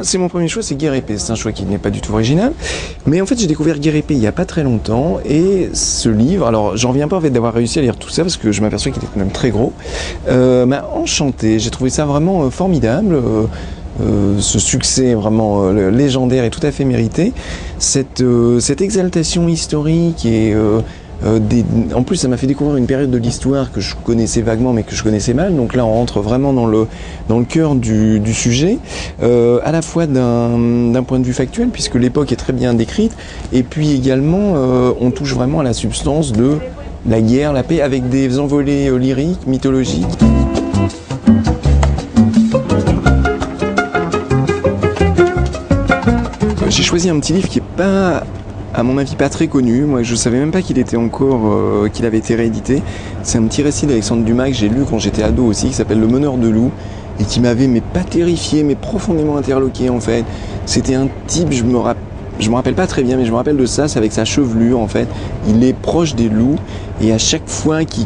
c'est mon premier choix, c'est Guerre épée. C'est un choix qui n'est pas du tout original. Mais en fait, j'ai découvert Guerre épée il n'y a pas très longtemps. Et ce livre, alors j'en reviens pas en fait d'avoir réussi à lire tout ça parce que je m'aperçois qu'il est quand même très gros, m'a enchanté. J'ai trouvé ça vraiment formidable. Ce succès vraiment légendaire et tout à fait mérité. Cette exaltation historique et en plus, ça m'a fait découvrir une période de l'histoire que je connaissais vaguement, mais que je connaissais mal. Donc là, on rentre vraiment dans le cœur du sujet, à la fois d'un point de vue factuel, puisque l'époque est très bien décrite, et puis également, on touche vraiment à la substance de la guerre, la paix, avec des envolées lyriques, mythologiques. J'ai choisi un petit livre qui est pas, à mon avis, pas très connu. Moi, je savais même pas qu'il était encore, qu'il avait été réédité. C'est un petit récit d'Alexandre Dumas que j'ai lu quand j'étais ado aussi, qui s'appelle Le Meneur de loups, et qui m'avait, mais pas terrifié, mais profondément interloqué en fait. C'était un type, je me rappelle pas très bien, mais je me rappelle de ça, c'est avec sa chevelure en fait. Il est proche des loups, et à chaque fois qu'il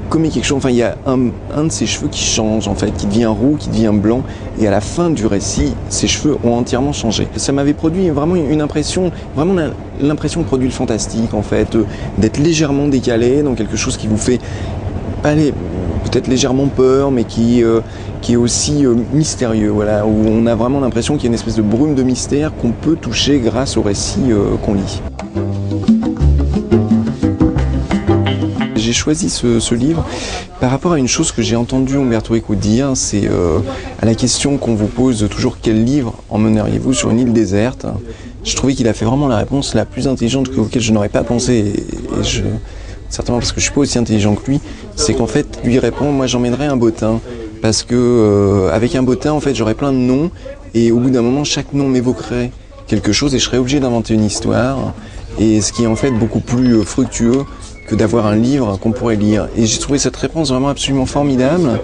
commet quelque chose, enfin il y a un de ses cheveux qui change en fait, qui devient roux, qui devient blanc, et à la fin du récit, ses cheveux ont entièrement changé. Ça m'avait produit vraiment une impression, vraiment l'impression de produit le fantastique en fait, d'être légèrement décalé dans quelque chose qui vous fait peut-être légèrement peur, mais qui est aussi mystérieux, voilà, où on a vraiment l'impression qu'il y a une espèce de brume de mystère qu'on peut toucher grâce au récit qu'on lit. J'ai choisi ce livre par rapport à une chose que j'ai entendu Umberto Eco dire, c'est à la question qu'on vous pose toujours: quel livre emmèneriez-vous sur une île déserte? Je trouvais qu'il a fait vraiment la réponse la plus intelligente auquel je n'aurais pas pensé, certainement parce que je suis pas aussi intelligent que lui, c'est qu'en fait, lui répond: moi j'emmènerais un bottin, parce que avec un bottin, en fait, j'aurais plein de noms, et au bout d'un moment, chaque nom m'évoquerait quelque chose, et je serais obligé d'inventer une histoire, et ce qui est en fait beaucoup plus fructueux que d'avoir un livre qu'on pourrait lire. Et j'ai trouvé cette réponse vraiment absolument formidable,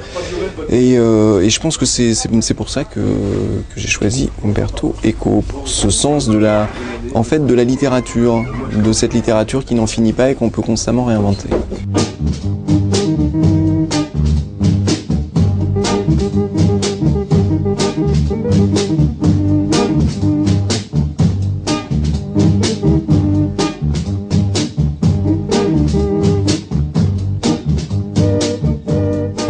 et je pense que c'est pour ça que j'ai choisi Umberto Eco, pour ce sens de la littérature, de cette littérature qui n'en finit pas et qu'on peut constamment réinventer.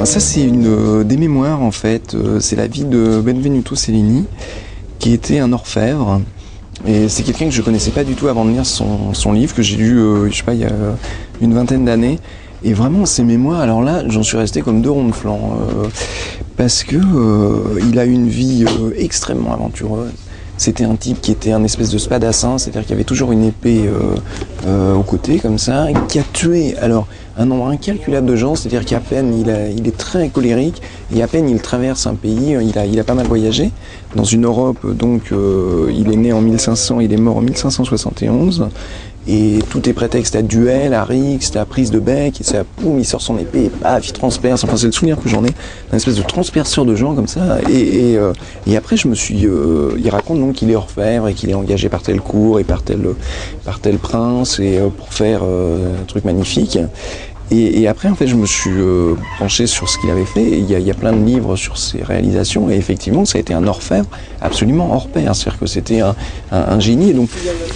Ça, c'est une des mémoires en fait, c'est la vie de Benvenuto Cellini, qui était un orfèvre. Et c'est quelqu'un que je connaissais pas du tout avant de lire son livre, que j'ai lu, je sais pas, il y a une vingtaine d'années. Et vraiment, ses mémoires, alors là, j'en suis resté comme deux ronds de flanc, parce que il a eu une vie extrêmement aventureuse. C'était un type qui était un espèce de spadassin, c'est-à-dire qu'il y avait toujours une épée au côté, comme ça, qui a tué un nombre incalculable de gens, c'est-à-dire qu'à peine il est très colérique, et à peine il traverse un pays, il a pas mal voyagé, dans une Europe, donc il est né en 1500, il est mort en 1571, et tout est prétexte à duel, à rixe, à prise de bec, et ça, poum, il sort son épée, et paf, il transperce, enfin c'est le souvenir que j'en ai, d'un espèce de transperceur de gens comme ça, et après il raconte donc qu'il est orfèvre, et qu'il est engagé par telle cour, et par tel prince, et pour faire un truc magnifique. Et après, en fait, je me suis penché sur ce qu'il avait fait. Il y a plein de livres sur ses réalisations. Et effectivement, ça a été un orfèvre absolument hors pair. C'est-à-dire que c'était un génie. Et donc,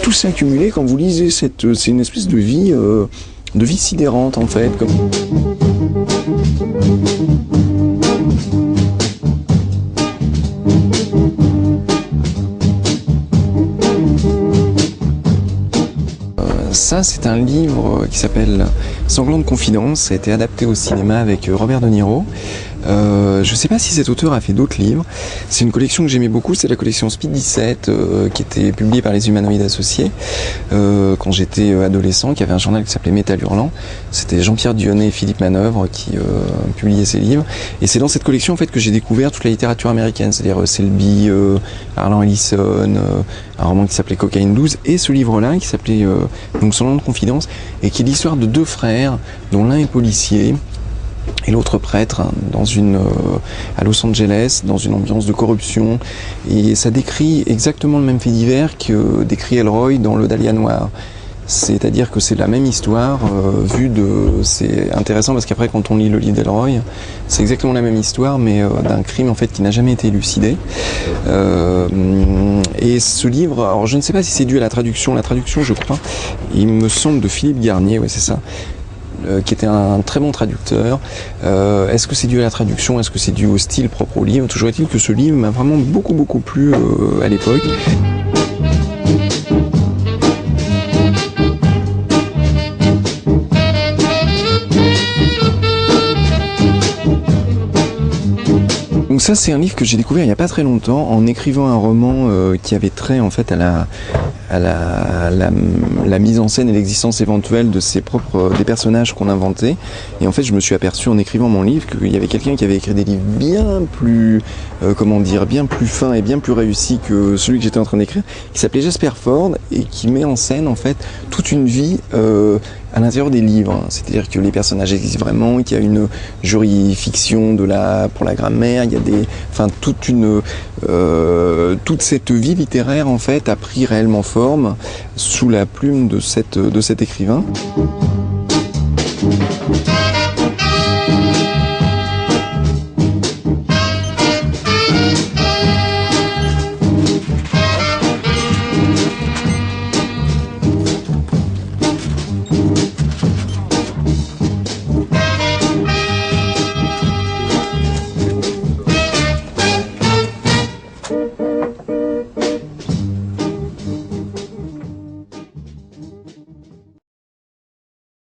tout ça accumulé, quand vous lisez c'est une espèce de vie sidérante, en fait. Ça, c'est un livre qui s'appelle Sanglante Confidence. Ça a été adapté au cinéma avec Robert De Niro. Je ne sais pas si cet auteur a fait d'autres livres. C'est une collection que j'aimais beaucoup, c'est la collection Speed 17 qui était publiée par les Humanoïdes Associés quand j'étais adolescent, qui avait un journal qui s'appelait Métal Hurlant. C'était Jean-Pierre Dionnet et Philippe Manœuvre qui publiaient ces livres. Et c'est dans cette collection en fait que j'ai découvert toute la littérature américaine, c'est-à-dire Selby, Harlan Ellison, un roman qui s'appelait Cocaine 12, et ce livre-là qui s'appelait donc Sanglante Confidence, et qui est l'histoire de deux frères, dont l'un est policier et l'autre prêtre, à Los Angeles, dans une ambiance de corruption. Et ça décrit exactement le même fait divers que décrit Elroy dans Le Dahlia Noir. C'est-à-dire que c'est la même histoire c'est intéressant parce qu'après quand on lit le livre d'Elroy, c'est exactement la même histoire mais d'un crime en fait qui n'a jamais été élucidé. Et ce livre, alors je ne sais pas si c'est dû à la traduction je crois, il me semble de Philippe Garnier, ouais c'est ça. Qui était un très bon traducteur. Est-ce que c'est dû à la traduction? Est-ce que c'est dû au style propre au livre? Toujours est-il que ce livre m'a vraiment beaucoup plu à l'époque. Donc ça c'est un livre que j'ai découvert il n'y a pas très longtemps en écrivant un roman qui avait trait en fait à la mise en scène et l'existence éventuelle de des personnages qu'on inventait. Et en fait je me suis aperçu en écrivant mon livre qu'il y avait quelqu'un qui avait écrit des livres bien plus bien plus fins et bien plus réussis que celui que j'étais en train d'écrire, qui s'appelait Jasper Fforde et qui met en scène en fait toute une vie à l'intérieur des livres. C'est-à-dire que les personnages existent vraiment, qu'il y a une juridiction pour la grammaire, il y a toute cette vie littéraire en fait a pris réellement forme sous la plume de cet écrivain.